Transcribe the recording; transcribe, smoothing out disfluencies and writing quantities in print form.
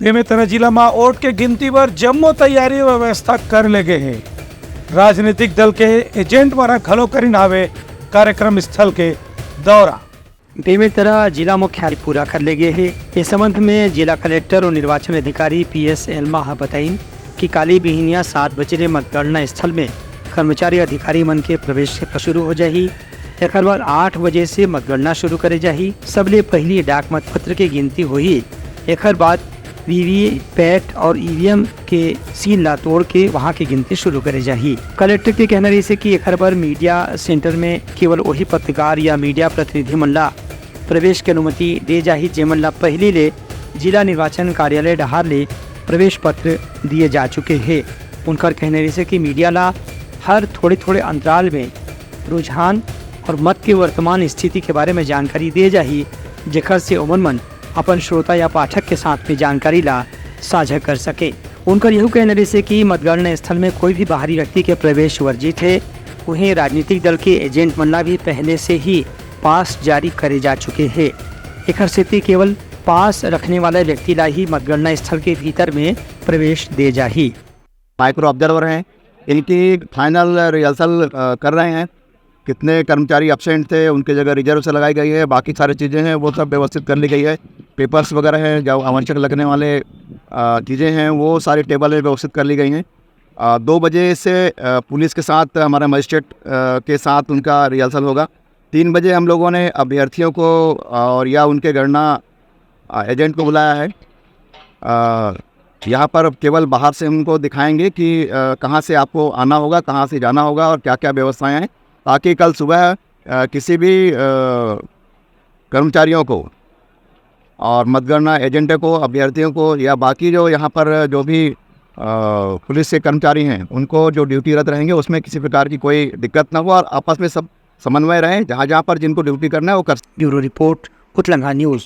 बेमेतरा जिला में वोट के गिनती पर जम्मो तैयारी व्यवस्था कर लगे है। राजनीतिक दल के एजेंट द्वारा खलो करीन आवे कार्यक्रम स्थल के दौरा। बेमेतरा जिला मुख्यालय पूरा कर ले गए है। इस संबंध में जिला कलेक्टर और निर्वाचन अधिकारी PS एल्मा बताइन कि काली बिहनिया 7 बजे मतगणना स्थल में कर्मचारी अधिकारी मन के प्रवेश शुरू हो जाही। एक बार 8 बजे से मतगणना शुरू करे जाही। सबले पहली डाक मतपत्र की गिनती हुई। एक बाद वीवीपैट और EVM के सील ला तोड़ के वहाँ की गिनती शुरू करे जाही। कलेक्टर के कहना रही से कि एक बार मीडिया सेंटर में केवल वही पत्रकार या मीडिया प्रतिनिधि मन ला प्रवेश की अनुमति दे जाही जेमन ला पहले ले जिला निर्वाचन कार्यालय डहार ले प्रवेश पत्र दिए जा चुके हैं। उनका कहना रही से कि मीडिया ला हर थोड़े अंतराल में रुझान और मत की वर्तमान स्थिति के बारे में जानकारी दे जाही, जेकर से उमन मन अपन श्रोता या पाठक के साथ में जानकारी ला साझा कर सके। उनका यह कहना रही से कि मतगणना स्थल में कोई भी बाहरी व्यक्ति के प्रवेश वर्जित है। उन्हें राजनीतिक दल के एजेंट मनला भी पहले से ही पास जारी करे जा चुके हैं। एक स्थिति केवल पास रखने वाले व्यक्ति ला ही मतगणना स्थल के भीतर में प्रवेश दे जाही। माइक्रो ऑब्जर्वर हैं, इनकी फाइनल रिहर्सल कर रहे हैं। कितने कर्मचारी एब्सेंट थे, उनकी जगह रिजर्व से लगाई गई है। बाकी सारी चीज़ें हैं वो सब व्यवस्थित कर ली गई है। पेपर्स वगैरह हैं, जो आवश्यक लगने वाले चीज़ें हैं वो सारी टेबल में व्यवस्थित कर ली गई हैं। 2 बजे से पुलिस के साथ हमारा मजिस्ट्रेट के साथ उनका रिहर्सल होगा। 3 बजे हम लोगों ने अभ्यर्थियों को और या उनके गणना एजेंट को बुलाया है। यहाँ पर केवल बाहर से उनको दिखाएंगे कि कहाँ से आपको आना होगा, कहाँ से जाना होगा और क्या क्या व्यवस्थाएं हैं, ताकि कल सुबह किसी भी कर्मचारियों को और मतगणना एजेंट को, अभ्यर्थियों को या बाकी जो यहाँ पर जो भी पुलिस के कर्मचारी हैं उनको जो ड्यूटीरत रहेंगे उसमें किसी प्रकार की कोई दिक्कत ना हो और आपस में सब समन्वय रहे। जहाँ जहाँ पर जिनको ड्यूटी करना है वो कर। Bureau report, Kutlanga news.